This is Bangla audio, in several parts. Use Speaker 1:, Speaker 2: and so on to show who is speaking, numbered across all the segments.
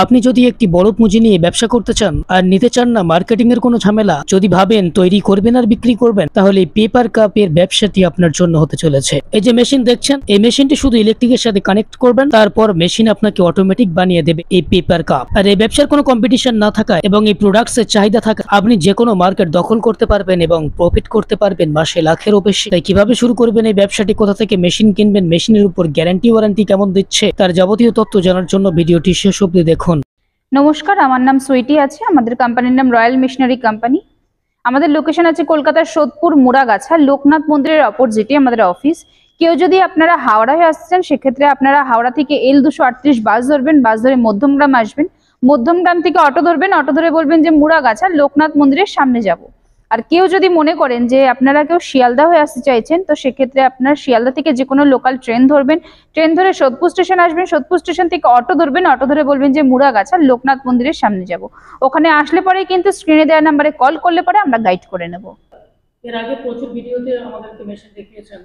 Speaker 1: আপনি যদি একটি বড় পুঁজি নিয়ে ব্যবসা করতে চান আর নিতে চান না মার্কেটিং এর কোনো ঝামেলা, যদি ভাবেন তৈরি করবেন আর বিক্রি করবেন, তাহলে পেপার কাপ এর ব্যবসাটি আপনার জন্য হতে চলেছে। এই যে মেশিন দেখছেন, এই মেশিনটি শুধু ইলেকট্রিকের সাথে কানেক্ট করবেন, তারপর মেশিন আপনাকে অটোমেটিক বানিয়ে দেবে এই পেপার কাপ। আর এই ব্যবসার কোনো কম্পিটিশন না থাকায় এবং এই প্রোডাক্টস এর চাহিদা থাকা, আপনি যে কোনো মার্কেট দখল করতে পারবেন এবং প্রফিট করতে পারবেন মাসে লাখেরও বেশি। তাই কিভাবে শুরু করবেন এই ব্যবসাটি, কোথা থেকে মেশিন কিনবেন, মেশিনের উপর গ্যারান্টি ওয়ারেন্টি কেমন দিচ্ছে, তার যাবতীয় তথ্য জানার জন্য ভিডিওটি শেষ অবধি দেখুন।
Speaker 2: নমস্কার, আমার নাম সুইটি আছে। আমাদের কোম্পানির নাম রয়্যাল মেশিনারি কোম্পানি। আমাদের লোকেশন আছে কলকাতার সোদপুর মুড়াগাছা, লোকনাথ মন্দিরের অপোজিটে আমাদের অফিস। কেউ যদি আপনারা হাওড়া হয়ে আসছেন, সেক্ষেত্রে আপনারা হাওড়া থেকে L238 বাস ধরবেন, বাস ধরে মধ্যমগ্রাম আসবেন। মধ্যমগ্রাম থেকে অটো ধরবেন, অটো ধরে বলবেন যে মুড়াগাছা লোকনাথ মন্দিরের সামনে যাব। আর কেউ যদি মনে করেন যে আপনারা কেউ শিয়ালদা হয়ে আসতে চাইছেন, তো সেক্ষেত্রে আপনার শিয়ালদা থেকে যে কোনো লোকাল ট্রেন ধরবেন, ট্রেন ধরে সোদপুর স্টেশন আসবেন, সোদপুর স্টেশন থেকে অটো ধরবেন, অটো ধরে বলবেন যে মুড়াগাছা লোকনাথ মন্দিরের সামনে যাব। ওখানে আসলে পরে কিন্তু স্ক্রিনে দেওয়া নাম্বারে কল করলে পরে আমরা গাইড করে নেব।
Speaker 1: এর আগে প্রচুর ভিডিওতে আমাদেরকে মেশিন দেখিয়েছেন,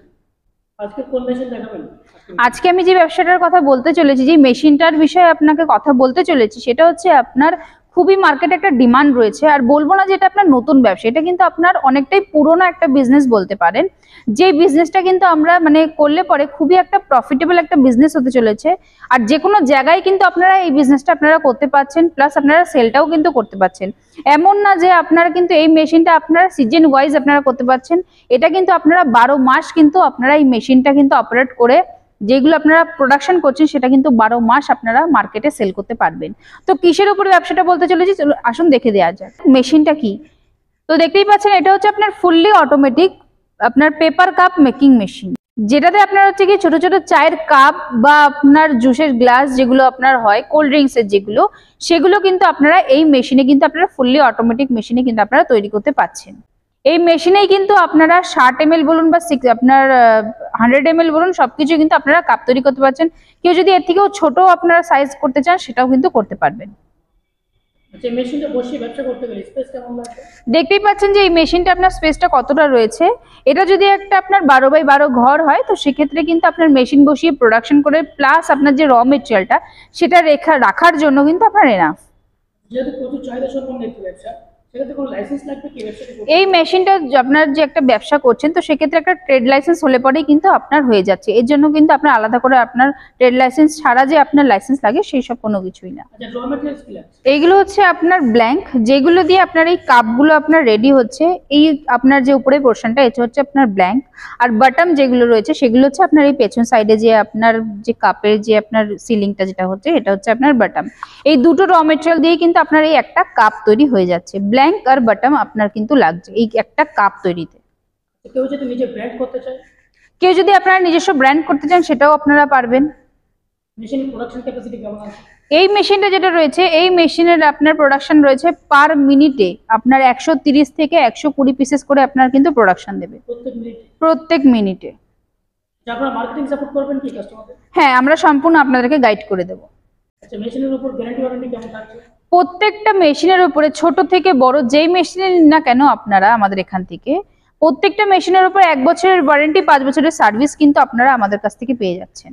Speaker 1: আজকে কোন মেশিন দেখাবেন?
Speaker 2: আজকে আমি যে ব্যবসাটার কথা বলতে চলেছি, যে মেশিনটার বিষয়ে আপনাকে কথা বলতে চলেছি, সেটা হচ্ছে আপনার খুবই মার্কেটে একটা ডিমান্ড রয়েছে। আর বলবো না যে এটা আপনার নতুন ব্যবসা, এটা কিন্তু আপনার অনেকটাই পুরোনো একটা বিজনেস বলতে পারেন। যে বিজনেসটা কিন্তু আমরা করলে পরে খুবই একটা প্রফিটেবল একটা বিজনেস হতে চলেছে। আর যে কোনো জায়গায় কিন্তু আপনারা এই বিজনেসটা আপনারা করতে পারছেন, প্লাস আপনারা সেলটাও কিন্তু করতে পারছেন। এমন না যে আপনারা কিন্তু এই মেশিনটা আপনারা সিজন ওয়াইজ আপনারা করতে পারছেন। এটা কিন্তু আপনারা 12 মাস কিন্তু আপনারা এই মেশিনটা কিন্তু অপারেট করে যেগুলো আপনারা প্রোডাকশন করছেন, সেটা কিন্তু 12 মাস আপনারা মার্কেটে সেল করতে পারবেন। তো কিসের উপরে ব্যবসাটা বলতে চলেছি, আসুন দেখে দেওয়া যাক মেশিনটা কি। তো দেখতেই পাচ্ছেন, এটা হচ্ছে আপনার ফুললি অটোমেটিক আপনার পেপার কাপ মেকিং মেশিন, যেটাতে আপনার হচ্ছে কি ছোট ছোট চায়ের কাপ বা আপনার জুসের গ্লাস যেগুলো আপনার হয়, কোল্ড ড্রিঙ্কস এর যেগুলো, সেগুলো কিন্তু আপনারা এই মেশিনে কিন্তু আপনারা ফুললি অটোমেটিক মেশিনে কিন্তু আপনারা তৈরি করতে পারছেন। এই মেশিনেই কিন্তু আপনারা 60 ml বলুন বা আপনার 100 ml বলুন, সবকিছু কিন্তু আপনারা কাপ তৈরি করতে পারছেন। কেউ যদি এর থেকেও ছোট আপনারা সাইজ করতে চান, সেটাও কিন্তু করতে পারবেন।
Speaker 1: আচ্ছা, মেশিনটা বসিয়ে ব্যবসা করতে গেলে স্পেস কেমন লাগবে?
Speaker 2: দেখতেই পাচ্ছেন যে এই মেশিনটা আপনার স্পেসটা কতটা রয়েছে। এটা যদি একটা আপনার 12x12 ঘর হয়, তো সেক্ষেত্রে কিন্তু আপনার মেশিন বসিয়ে প্রোডাকশন করে প্লাস আপনার যে র মেটেরিয়ালটা সেটা রাখার জন্য কিন্তু আপনার এনাফ।
Speaker 1: যেহেতু প্রচুর চাহিদা সম্পন্ন একটি ব্যবসা, সেক্ষেত্রে কোনো লাইসেন্স লাগবে কি ব্যবসাটি করতে?
Speaker 2: এই মেশিনটা আপনার যে একটা ব্যবসা করছেন, তো সেক্ষেত্রে একটা ট্রেড লাইসেন্স হলে পরেই কিন্তু আপনার হয়ে যাচ্ছে। এর জন্য কিন্তু আপনার আলাদা করে আপনার ট্রেড লাইসেন্স ছাড়া যে আপনার লাইসেন্স লাগে, সেই সব কোনো কিছুই না।
Speaker 1: আচ্ছা, র ম্যাটেরিয়ালস কি লাগছে?
Speaker 2: এইগুলো হচ্ছে আপনার ব্ল্যাঙ্ক, যেগুলো দিয়ে আপনার এই কাপগুলো আপনার রেডি হচ্ছে। এই আপনার যে উপরে পোর্শনটা, এটা হচ্ছে আপনার ব্ল্যাঙ্ক। আর বটম যেগুলো রয়েছে, সেগুলো হচ্ছে আপনার এই পেছন সাইডে যে আপনার যে কাপের যে আপনার সিলিংটা যেটা হচ্ছে, এটা হচ্ছে আপনার বটম। এই দুটো র মেটেরিয়াল দিয়ে কিন্তু আপনার এই একটা কাপ তৈরি হয়ে যাচ্ছে। ব্ল্যাঙ্ক আর বটম আপনার কিন্তু লাগছে এই একটা কাপ তৈরিতে।
Speaker 1: কেউ যদি নিজে ব্র্যান্ড করতে চায়,
Speaker 2: কেউ যদি আপনারা নিজস্ব ব্র্যান্ড করতে চান, সেটাও আপনারা পারবেন।
Speaker 1: মেশিনের প্রোডাকশন ক্যাপাসিটি কেমন আছে?
Speaker 2: এই মেশিনটা যেটা রয়েছে, এই মেশিনের আপনার প্রোডাকশন রয়েছে পার মিনিটে আপনার 130 থেকে 120 পিসেস করে আপনার কিন্তু প্রোডাকশন দেবে প্রত্যেক মিনিটে।
Speaker 1: আপনারা মার্কেটিং সাপোর্ট করবেন কি কাস্টমারদের?
Speaker 2: হ্যাঁ, আমরা সম্পূর্ণ আপনাদেরকে গাইড করে দেব।
Speaker 1: আচ্ছা, মেশিনের উপর গ্যারান্টি ওয়ারেন্টি কেমন থাকছে?
Speaker 2: প্রত্যেকটা মেশিনের উপরে ছোট থেকে বড় যেই মেশিনের নিন না কেন আপনারা আমাদের এখান থেকে, প্রত্যেকটা মেশিনের উপর 1 বছরের ওয়ারেন্টি, 5 বছরের সার্ভিস কিন্তু আপনারা আমাদের কাছ থেকে পেয়ে যাচ্ছেন।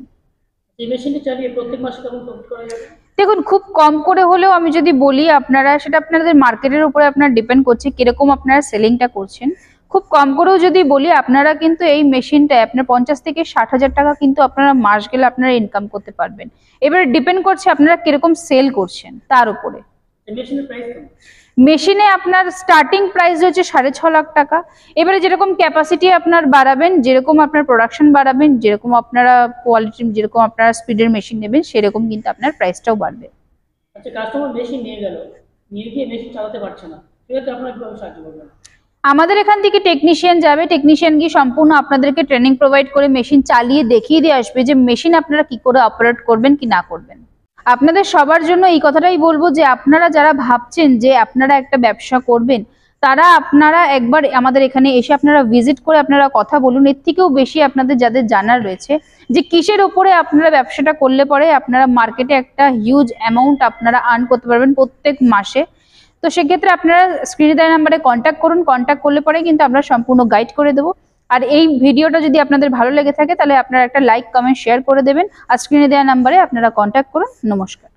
Speaker 1: এই মেশিনটি চালিয়ে প্রত্যেক মাসে কেমন প্রফিট করা যাবে?
Speaker 2: দেখুন, খুব কম করে হলেও আমি যদি বলি, আপনারা সেটা আপনাদের মার্কেটের উপরে আপনার ডিপেন্ড করছে কিরকম আপনারা সেলিংটা করছেন। খুব কম করেও যদি বলি, আপনারা কিন্তু এই মেশিনটায় আপনার 50 থেকে 60,000 টাকা কিন্তু আপনারা মাস গেলে আপনারা ইনকাম করতে পারবেন। এবারে ডিপেন্ড করছে আপনারা কিরকম সেল করছেন তার উপরে।
Speaker 1: মেশিনের প্রাইস কেমন?
Speaker 2: মেশিনে আপনার স্টার্টিং প্রাইস হচ্ছে 6.5 লাখ টাকা। এবারে যেরকম ক্যাপাসিটি আপনার বাড়াবেন, যেরকম আপনার প্রোডাকশন বাড়াবেন, যেরকম আপনারা কোয়ালিটি, যেরকম আপনারা স্পিডের মেশিন নেবেন, সেরকম কিন্তু আপনার প্রাইসটাও বাড়বে।
Speaker 1: আচ্ছা, কাস্টমার মেশিন নিয়ে গেল, নিয়ে গিয়ে মেশিন চালাতে পারছে না, সেক্ষেত্রে আপনারা কিভাবে সাহায্য করবেন?
Speaker 2: আমাদের এখান থেকে টেকনিশিয়ান যাবে, টেকনিশিয়ান গিয়ে সম্পূর্ণ আপনাদেরকে ট্রেনিং প্রোভাইড করে মেশিন চালিয়ে দেখিয়ে দিয়ে আসবে যে মেশিন আপনারা কি করে অপারেট করবেন কি না করবেন। আপনাদের সবার জন্য এই কথাটাই বলবো যে আপনারা যারা ভাবছেন যে আপনারা একটা ব্যবসা করবেন, তারা আপনারা একবার আমাদের এখানে এসে আপনারা ভিজিট করে আপনারা কথা বলুন। এর থেকেও বেশি আপনাদের যাদের জানার রয়েছে যে কিসের ওপরে আপনারা ব্যবসাটা করলে পরে আপনারা মার্কেটে একটা হিউজ অ্যামাউন্ট আপনারা আর্ন করতে পারবেন প্রত্যেক মাসে। তো সেক্ষেত্রে আপনারা স্ক্রিনে দেওয়া নাম্বারে কন্ট্যাক্ট করুন। কন্ট্যাক্ট করলে পরে কিন্তু আমরা সম্পূর্ণ গাইড করে দেবো। আর এই ভিডিওটা যদি আপনাদের ভালো লেগে থাকে, তাহলে আপনারা একটা লাইক, কমেন্ট, শেয়ার করে দেবেন। আর স্ক্রিনে দেওয়া নাম্বারে আপনারা কন্ট্যাক্ট করুন। নমস্কার।